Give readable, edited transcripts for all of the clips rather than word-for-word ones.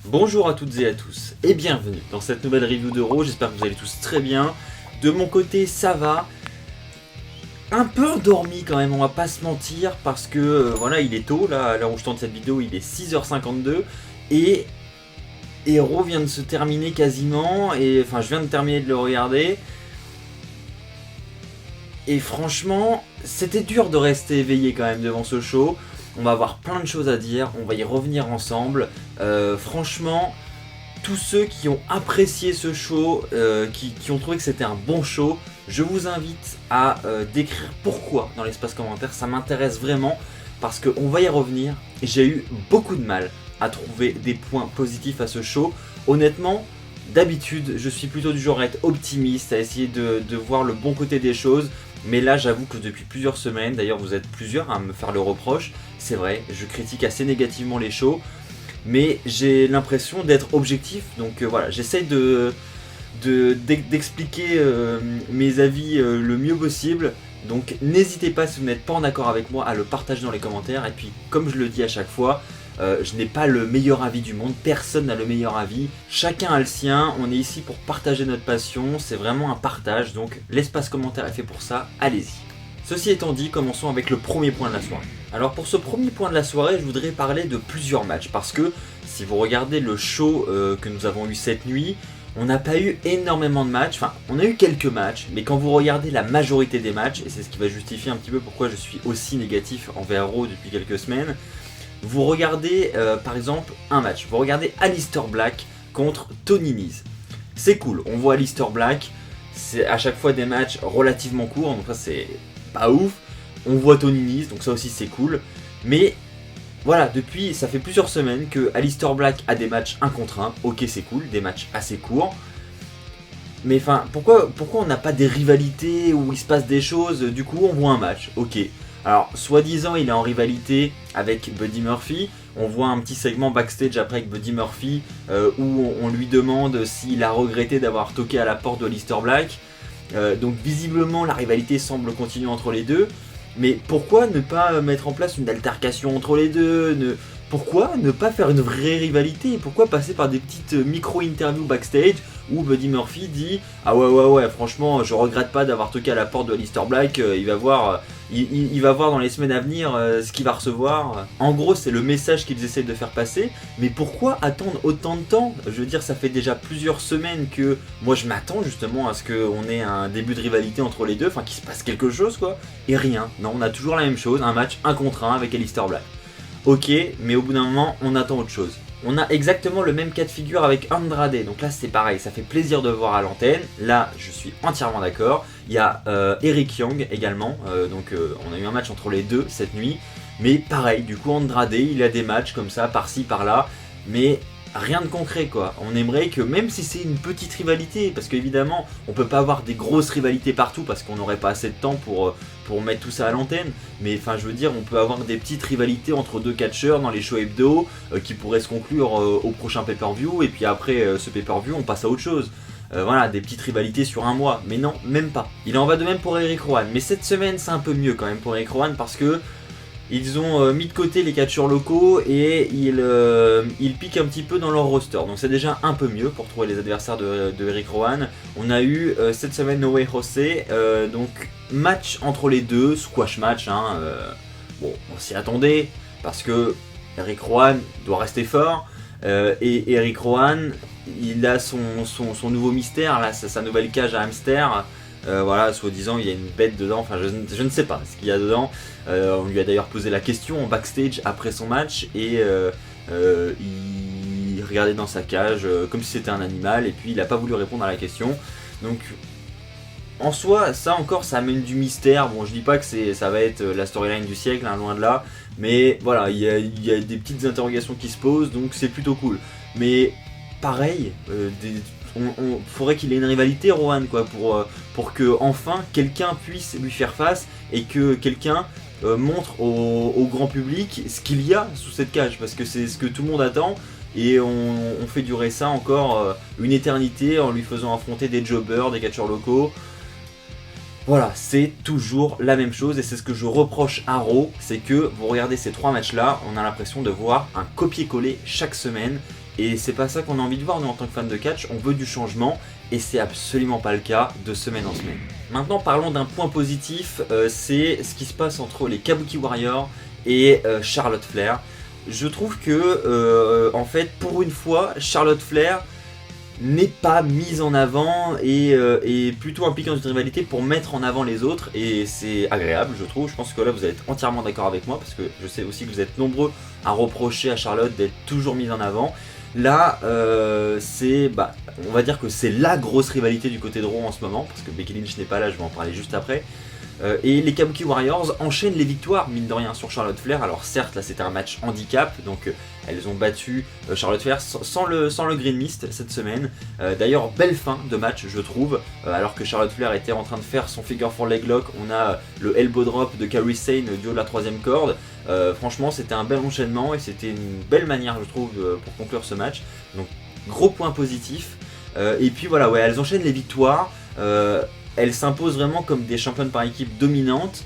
Bonjour à toutes et à tous et bienvenue dans cette nouvelle review de Raw, j'espère que vous allez tous très bien. De mon côté ça va, un peu endormi quand même, on va pas se mentir, parce que voilà, il est tôt, là à l'heure où je tourne cette vidéo il est 6h52 et Raw vient de se terminer quasiment, et enfin je viens de terminer de le regarder. Et franchement, c'était dur de rester éveillé quand même devant ce show. On va avoir plein de choses à dire, on va y revenir ensemble. Franchement, tous ceux qui ont apprécié ce show, qui ont trouvé que c'était un bon show, je vous invite à décrire pourquoi dans l'espace commentaire. Ça m'intéresse vraiment parce qu'on va y revenir. Et j'ai eu beaucoup de mal à trouver des points positifs à ce show. Honnêtement, d'habitude, je suis plutôt du genre à être optimiste, à essayer de voir le bon côté des choses. Mais là, j'avoue que depuis plusieurs semaines, d'ailleurs vous êtes plusieurs à me faire le reproche, c'est vrai, je critique assez négativement les shows, mais j'ai l'impression d'être objectif, donc voilà, j'essaye d'expliquer mes avis le mieux possible. Donc n'hésitez pas, si vous n'êtes pas en accord avec moi, à le partager dans les commentaires. Et puis comme je le dis à chaque fois, je n'ai pas le meilleur avis du monde, personne n'a le meilleur avis, chacun a le sien, on est ici pour partager notre passion, c'est vraiment un partage, donc l'espace commentaire est fait pour ça, allez-y. Ceci étant dit, commençons avec le premier point de la soirée. Alors pour ce premier point de la soirée, je voudrais parler de plusieurs matchs, parce que si vous regardez le show que nous avons eu cette nuit, on n'a pas eu énormément de matchs, enfin on a eu quelques matchs, mais quand vous regardez la majorité des matchs, et c'est ce qui va justifier un petit peu pourquoi je suis aussi négatif envers Raw depuis quelques semaines, vous regardez par exemple un match, vous regardez Aleister Black contre Tony Nese. C'est cool, on voit Aleister Black, c'est à chaque fois des matchs relativement courts, donc ça c'est pas ouf. On voit Tony Nese, donc ça aussi c'est cool. Mais voilà, depuis, ça fait plusieurs semaines que Aleister Black a des matchs 1 contre 1, ok c'est cool, des matchs assez courts. Mais enfin, pourquoi on n'a pas des rivalités où il se passe des choses, du coup on voit un match, ok. Alors, soi-disant, il est en rivalité avec Buddy Murphy. On voit un petit segment backstage après avec Buddy Murphy où on lui demande s'il a regretté d'avoir toqué à la porte de Aleister Black. Donc, visiblement, la rivalité semble continuer entre les deux. Mais pourquoi ne pas mettre en place une altercation entre les deux ? Pourquoi ne pas faire une vraie rivalité ? Pourquoi passer par des petites micro-interviews backstage où Buddy Murphy dit « Ah ouais, franchement, je regrette pas d'avoir toqué à la porte de Aleister Black, il va voir dans les semaines à venir ce qu'il va recevoir. » En gros, c'est le message qu'ils essayent de faire passer, mais pourquoi attendre autant de temps ? Je veux dire, ça fait déjà plusieurs semaines que moi je m'attends justement à ce qu'on ait un début de rivalité entre les deux, enfin qu'il se passe quelque chose quoi, et rien. Non, on a toujours la même chose, un match 1 contre 1 avec Aleister Black. Ok, mais au bout d'un moment, on attend autre chose. On a exactement le même cas de figure avec Andrade, donc là c'est pareil, ça fait plaisir de voir à l'antenne, là je suis entièrement d'accord. Il y a Eric Young également, on a eu un match entre les deux cette nuit, mais pareil, du coup Andrade il a des matchs comme ça, par-ci par-là, mais rien de concret quoi. On aimerait que, même si c'est une petite rivalité, parce qu'évidemment on peut pas avoir des grosses rivalités partout parce qu'on n'aurait pas assez de temps pour mettre tout ça à l'antenne, mais enfin je veux dire on peut avoir des petites rivalités entre deux catcheurs dans les shows hebdo qui pourraient se conclure au prochain pay-per-view, et puis après ce pay-per-view on passe à autre chose. Voilà, des petites rivalités sur un mois, mais non, même pas. Il en va de même pour Eric Rowan, mais cette semaine c'est un peu mieux quand même pour Eric Rowan parce que ils ont mis de côté les catcheurs locaux et ils piquent un petit peu dans leur roster. Donc c'est déjà un peu mieux pour trouver les adversaires de Eric Rowan. On a eu cette semaine No Way Jose, donc match entre les deux, squash match. Bon, on s'y attendait parce que Eric Rowan doit rester fort. Et Eric Rowan, il a son nouveau mystère, là, sa nouvelle cage à hamster. Voilà, soi-disant il y a une bête dedans, enfin je ne sais pas ce qu'il y a dedans. On lui a d'ailleurs posé la question en backstage après son match et il regardait dans sa cage comme si c'était un animal, et puis il n'a pas voulu répondre à la question. Donc en soi, ça encore, ça amène du mystère. Bon, je dis pas que ça va être la storyline du siècle, hein, loin de là, mais voilà, il y a des petites interrogations qui se posent, donc c'est plutôt cool. Mais pareil, faudrait qu'il ait une rivalité Rowan quoi, pour que enfin quelqu'un puisse lui faire face et que quelqu'un montre au grand public ce qu'il y a sous cette cage, parce que c'est ce que tout le monde attend. Et on fait durer ça encore une éternité en lui faisant affronter des jobbers, des catcheurs locaux. Voilà, c'est toujours la même chose et c'est ce que je reproche à Raw, c'est que vous regardez ces trois matchs là, on a l'impression de voir un copier-coller chaque semaine. et c'est pas ça qu'on a envie de voir nous en tant que fans de catch, on veut du changement et c'est absolument pas le cas de semaine en semaine. Maintenant parlons d'un point positif, c'est ce qui se passe entre les Kabuki Warriors et Charlotte Flair. Je trouve que en fait pour une fois Charlotte Flair n'est pas mise en avant et plutôt impliquée dans une rivalité pour mettre en avant les autres, et c'est agréable je trouve. Je pense que là vous êtes entièrement d'accord avec moi parce que je sais aussi que vous êtes nombreux à reprocher à Charlotte d'être toujours mise en avant. Là on va dire que c'est la grosse rivalité du côté de Raw en ce moment parce que Becky Lynch n'est pas là, je vais en parler juste après. Et les Kabuki Warriors enchaînent les victoires, mine de rien, sur Charlotte Flair. Alors certes, là c'était un match handicap, donc elles ont battu Charlotte Flair sans le Green Mist cette semaine. D'ailleurs, belle fin de match, je trouve. Alors que Charlotte Flair était en train de faire son figure 4 leg lock, on a le elbow drop de Kairi Sane du haut de la 3ème corde. Franchement, c'était un bel enchaînement et c'était une belle manière, je trouve, pour conclure ce match. Donc, gros point positif. Et puis voilà, ouais, elles enchaînent les victoires. Elles s'imposent vraiment comme des championnes par équipe dominantes.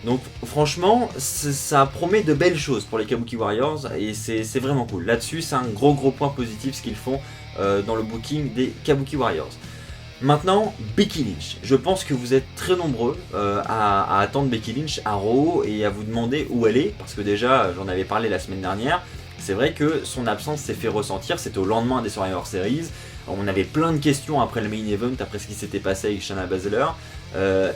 Donc franchement, ça promet de belles choses pour les Kabuki Warriors et c'est vraiment cool. Là-dessus, c'est un gros point positif ce qu'ils font dans le booking des Kabuki Warriors. Maintenant, Becky Lynch. Je pense que vous êtes très nombreux à attendre Becky Lynch à Raw et à vous demander où elle est, parce que déjà, j'en avais parlé la semaine dernière. C'est vrai que son absence s'est fait ressentir, c'était au lendemain des Survivor Series. On avait plein de questions après le main event, après ce qui s'était passé avec Shayna Baszler,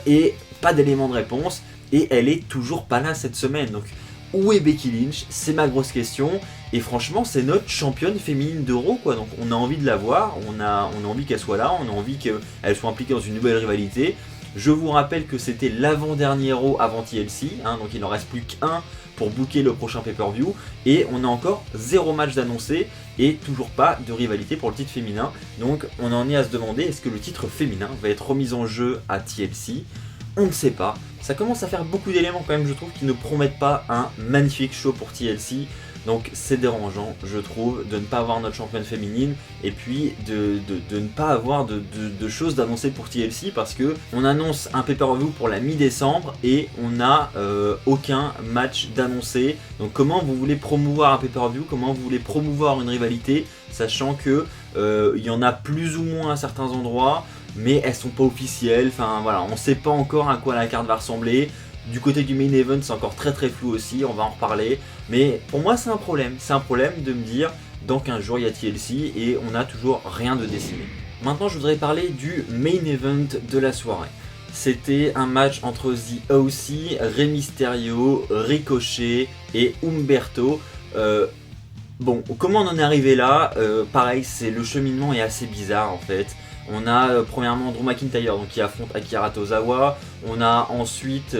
et pas d'éléments de réponse, et elle est toujours pas là cette semaine. Donc où est Becky Lynch? C'est ma grosse question, et franchement c'est notre championne féminine de Raw, quoi. Donc on a envie de la voir, on a envie qu'elle soit là, on a envie qu'elle soit impliquée dans une nouvelle rivalité. Je vous rappelle que c'était l'avant-dernier Raw avant TLC, donc il n'en reste plus qu'un pour booker le prochain pay-per-view, et on a encore 0 match d'annoncé et toujours pas de rivalité pour le titre féminin. Donc on en est à se demander, est-ce que le titre féminin va être remis en jeu à TLC? On ne sait pas. Ça commence à faire beaucoup d'éléments quand même, je trouve, qui ne promettent pas un magnifique show pour TLC. Donc c'est dérangeant, je trouve, de ne pas avoir notre championne féminine et puis de ne pas avoir de choses d'annoncer pour TLC, parce que on annonce un pay-per-view pour la mi-décembre et on n'a aucun match d'annoncé. Donc comment vous voulez promouvoir un pay-per-view, comment vous voulez promouvoir une rivalité, sachant que il y en a plus ou moins à certains endroits, mais elles sont pas officielles. Enfin voilà, on sait pas encore à quoi la carte va ressembler. Du côté du main event, c'est encore très flou aussi, on va en reparler. Mais pour moi, c'est un problème. C'est un problème de me dire, dans 15 jours, il y a TLC et on n'a toujours rien de décidé. Maintenant, je voudrais parler du main event de la soirée. C'était un match entre The OC, Rey Mysterio, Ricochet et Humberto. Bon, comment on en est arrivé là? Pareil, le cheminement est assez bizarre en fait. On a premièrement Drew McIntyre donc, qui affronte Akira Tozawa. On a ensuite,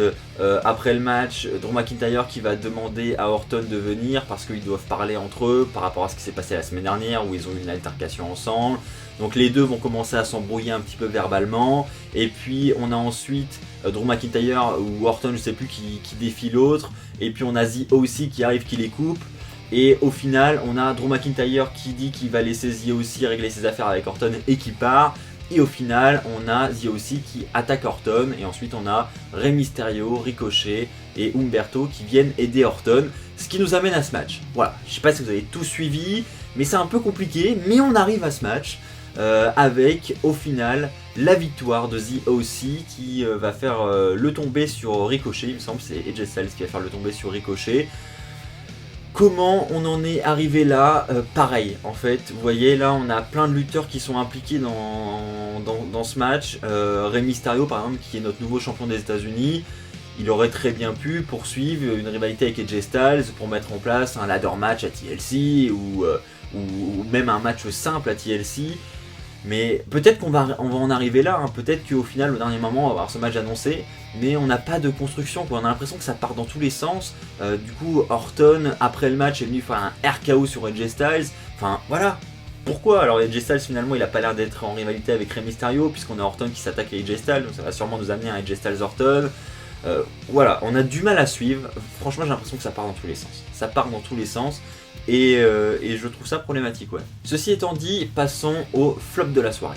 après le match, Drew McIntyre qui va demander à Orton de venir parce qu'ils doivent parler entre eux par rapport à ce qui s'est passé la semaine dernière où ils ont eu une altercation ensemble. Donc les deux vont commencer à s'embrouiller un petit peu verbalement. Et puis on a ensuite Drew McIntyre ou Orton, je sais plus, qui défie l'autre. Et puis on a The OC qui arrive, qui les coupe. Et au final, on a Drew McIntyre qui dit qu'il va laisser The OC régler ses affaires avec Orton et qui part. Et au final, on a The OC qui attaque Orton. Et ensuite, on a Rey Mysterio, Ricochet et Humberto qui viennent aider Orton. Ce qui nous amène à ce match. Voilà, je sais pas si vous avez tout suivi, mais c'est un peu compliqué. Mais on arrive à ce match avec, au final, la victoire de The OC qui va faire le tomber sur Ricochet. Il me semble que c'est AJ Styles qui va faire le tomber sur Ricochet. Comment on en est arrivé là? Pareil, en fait, vous voyez, là on a plein de lutteurs qui sont impliqués dans ce match. Rey Mysterio, par exemple, qui est notre nouveau champion des États-Unis, il aurait très bien pu poursuivre une rivalité avec AJ Styles pour mettre en place un ladder match à TLC ou même un match simple à TLC. Mais peut-être qu'on va en arriver là, peut-être qu'au final, au dernier moment, on va avoir ce match annoncé, mais on n'a pas de construction, quoi. On a l'impression que ça part dans tous les sens. Du coup, Orton, après le match, est venu faire un RKO sur AJ Styles. Enfin, voilà. Pourquoi? Alors AJ Styles, finalement, il a pas l'air d'être en rivalité avec Rey Mysterio, puisqu'on a Orton qui s'attaque à AJ Styles, donc ça va sûrement nous amener à AJ Styles Orton. Voilà, on a du mal à suivre. Franchement, j'ai l'impression que ça part dans tous les sens. Ça part dans tous les sens. Et je trouve ça problématique, ouais. Ceci étant dit, passons au flop de la soirée.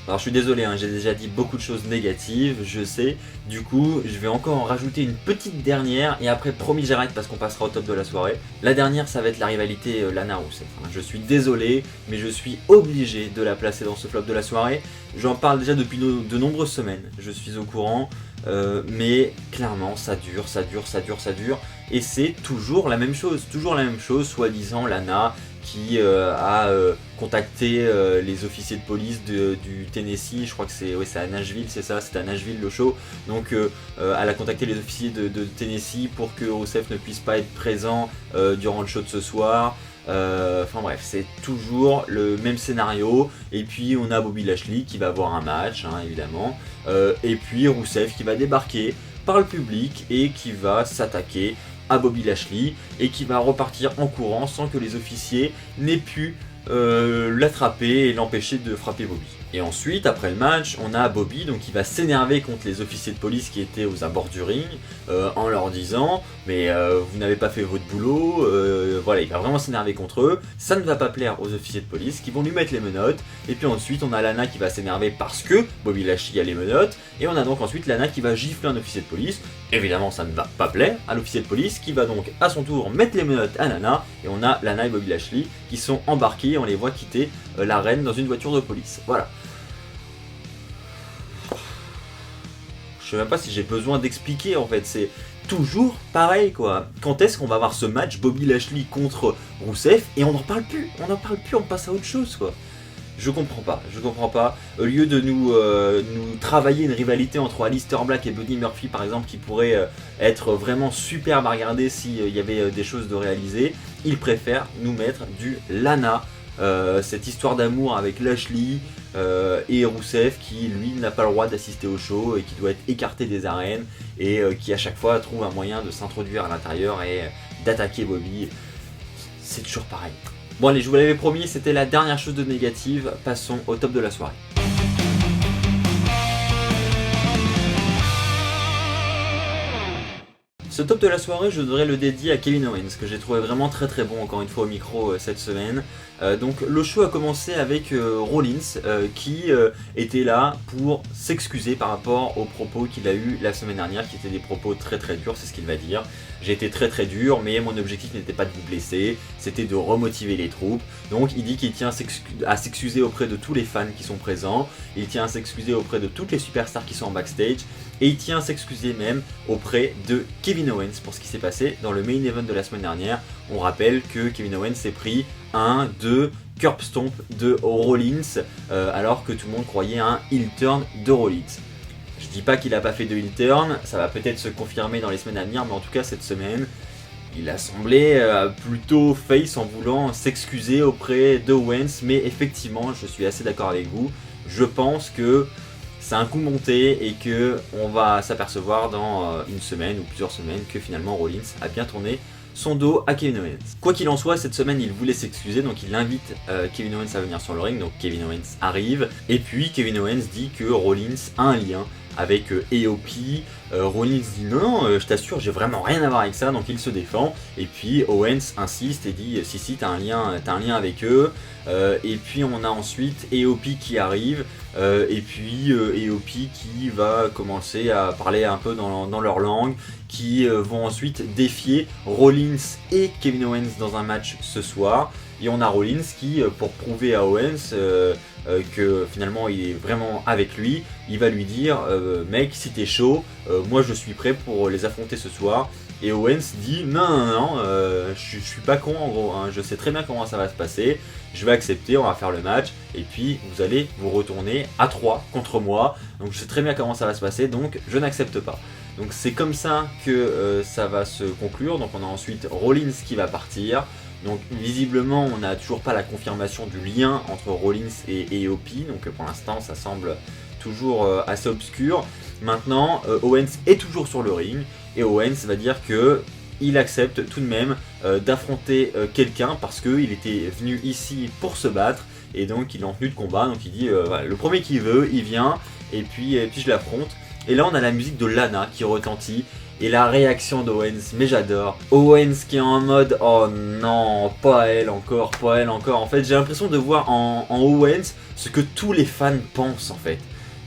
Alors je suis désolé, j'ai déjà dit beaucoup de choses négatives, je sais. Du coup, je vais encore en rajouter une petite dernière et après promis j'arrête parce qu'on passera au top de la soirée. La dernière, ça va être la rivalité Lana-Rousseff. Je suis désolé, mais je suis obligé de la placer dans ce flop de la soirée. J'en parle déjà depuis de nombreuses semaines, je suis au courant. Mais clairement ça dure, et c'est toujours la même chose, soi-disant Lana qui a contacté les officiers de police du Tennessee, je crois que c'est à Nashville, c'est à Nashville le show, donc elle a contacté les officiers de Tennessee pour que Rousseff ne puisse pas être présent durant le show de ce soir. Enfin bref, c'est toujours le même scénario. Et puis on a Bobby Lashley qui va avoir un match, évidemment. Et puis Rousseff qui va débarquer par le public et qui va s'attaquer à Bobby Lashley et qui va repartir en courant sans que les officiers n'aient pu l'attraper et l'empêcher de frapper Bobby. Et ensuite, après le match, on a Bobby donc, qui va s'énerver contre les officiers de police qui étaient aux abords du ring en leur disant « Mais vous n'avez pas fait votre boulot », voilà, il va vraiment s'énerver contre eux. Ça ne va pas plaire aux officiers de police qui vont lui mettre les menottes. Et puis ensuite, on a Lana qui va s'énerver parce que Bobby Lashley a les menottes. Et on a donc ensuite Lana qui va gifler un officier de police. Évidemment, ça ne va pas plaire à l'officier de police qui va donc à son tour mettre les menottes à Lana. Et on a Lana et Bobby Lashley qui sont embarqués, on les voit quitter l'arène dans une voiture de police. Voilà. Je sais même pas si j'ai besoin d'expliquer en fait, c'est toujours pareil quoi. Quand est-ce qu'on va avoir ce match Bobby Lashley contre Rousseff et on n'en parle plus, on passe à autre chose quoi. Je comprends pas. Au lieu de nous travailler une rivalité entre Aleister Black et Buddy Murphy par exemple qui pourrait être vraiment superbe à regarder s'il y avait des choses de réaliser, ils préfèrent nous mettre du Lana, cette histoire d'amour avec Lashley et Rousseff qui lui n'a pas le droit d'assister au show et qui doit être écarté des arènes et qui à chaque fois trouve un moyen de s'introduire à l'intérieur et d'attaquer Bobby. C'est toujours pareil. Bon allez, je vous l'avais promis, c'était la dernière chose de négative, passons au top de la soirée. Ce top de la soirée, je devrais le dédier à Kevin Owens, que j'ai trouvé vraiment très bon encore une fois au micro cette semaine. Donc le show a commencé avec Rollins qui était là pour s'excuser par rapport aux propos qu'il a eu la semaine dernière, qui étaient des propos très durs, c'est ce qu'il va dire. J'ai été très dur, mais mon objectif n'était pas de vous blesser, c'était de remotiver les troupes. Donc il dit qu'il tient à s'excuser auprès de tous les fans qui sont présents, il tient à s'excuser auprès de toutes les superstars qui sont en backstage, et il tient à s'excuser même auprès de Kevin Owens pour ce qui s'est passé dans le main event de la semaine dernière. On rappelle que Kevin Owens s'est pris un de curb stomp de Rollins alors que tout le monde croyait un heel turn de Rollins. Je dis pas qu'il n'a pas fait de heel turn, ça va peut-être se confirmer dans les semaines à venir, mais en tout cas cette semaine, il a semblé plutôt face en voulant s'excuser auprès de Owens, mais effectivement, je suis assez d'accord avec vous, je pense que c'est un coup monté et que on va s'apercevoir dans une semaine ou plusieurs semaines que finalement Rollins a bien tourné son dos à Kevin Owens. Quoi qu'il en soit, cette semaine il voulait s'excuser, donc il invite Kevin Owens à venir sur le ring, donc Kevin Owens arrive, et puis Kevin Owens dit que Rollins a un lien avec AOP, Rollins dit non, je t'assure, j'ai vraiment rien à voir avec ça, donc il se défend, et puis Owens insiste et dit si t'as un lien avec eux, et puis on a ensuite AOP qui arrive, et puis AOP qui va commencer à parler un peu dans leur langue, qui vont ensuite défier Rollins et Kevin Owens dans un match ce soir, et on a Rollins qui, pour prouver à Owens que finalement il est vraiment avec lui, il va lui dire mec, si t'es chaud, moi je suis prêt pour les affronter ce soir. Et Owens dit non, je suis pas con en gros, je sais très bien comment ça va se passer, je vais accepter, on va faire le match, et puis vous allez vous retourner à 3 contre moi, donc je sais très bien comment ça va se passer, donc je n'accepte pas. Donc c'est comme ça que ça va se conclure, donc on a ensuite Rollins qui va partir. Donc visiblement on n'a toujours pas la confirmation du lien entre Rollins et AOP, donc pour l'instant ça semble toujours assez obscur. Maintenant Owens est toujours sur le ring et Owens va dire que il accepte tout de même d'affronter quelqu'un parce qu'il était venu ici pour se battre et donc il est en tenue de combat, donc il dit voilà, le premier qui veut il vient et puis je l'affronte. Et là on a la musique de Lana qui retentit Et la réaction d'Owens, mais j'adore. Owens qui est en mode oh non, pas elle encore, pas elle encore. En fait, j'ai l'impression de voir en Owens ce que tous les fans pensent en fait.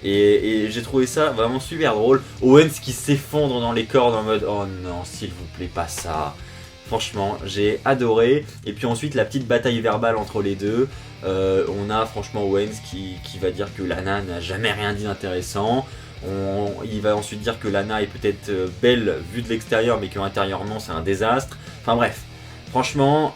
Et j'ai trouvé ça vraiment super drôle. Owens qui s'effondre dans les cordes en mode oh non, s'il vous plaît, pas ça. Franchement, j'ai adoré. Et puis ensuite, la petite bataille verbale entre les deux. On a franchement Owens qui va dire que Lana n'a jamais rien dit d'intéressant. Il va ensuite dire que Lana est peut-être belle vue de l'extérieur, mais qu'intérieurement c'est un désastre. Enfin bref, franchement,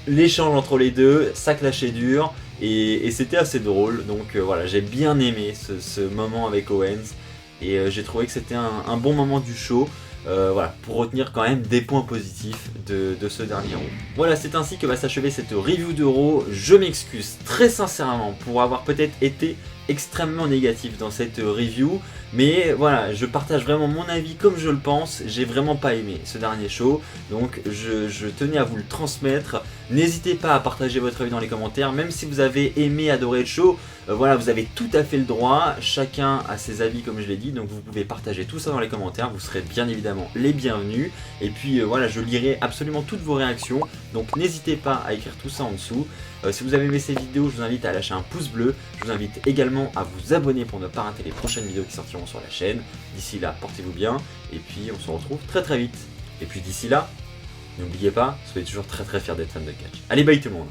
l'échange entre les deux, ça clashait dur. Et c'était assez drôle. Donc voilà, j'ai bien aimé ce moment avec Owens. Et j'ai trouvé que c'était un bon moment du show. Voilà, pour retenir quand même des points positifs de ce dernier Raw. Voilà, c'est ainsi que va s'achever cette review de Raw. Je m'excuse très sincèrement pour avoir peut-être été extrêmement négatif dans cette review, mais voilà, je partage vraiment mon avis comme je le pense. J'ai vraiment pas aimé ce dernier show, donc je tenais à vous le transmettre. N'hésitez pas à partager votre avis dans les commentaires, même si vous avez aimé, adoré le show. Voilà, vous avez tout à fait le droit, chacun a ses avis comme je l'ai dit, donc vous pouvez partager tout ça dans les commentaires, vous serez bien évidemment les bienvenus. Et puis voilà, je lirai absolument toutes vos réactions, donc n'hésitez pas à écrire tout ça en dessous. Si vous avez aimé ces vidéos, je vous invite à lâcher un pouce bleu, je vous invite également à vous abonner pour ne pas rater les prochaines vidéos qui sortiront sur la chaîne. D'ici là, portez-vous bien, et puis on se retrouve très très vite. Et puis d'ici là, n'oubliez pas, soyez toujours très très fiers d'être fan de catch. Allez, bye tout le monde!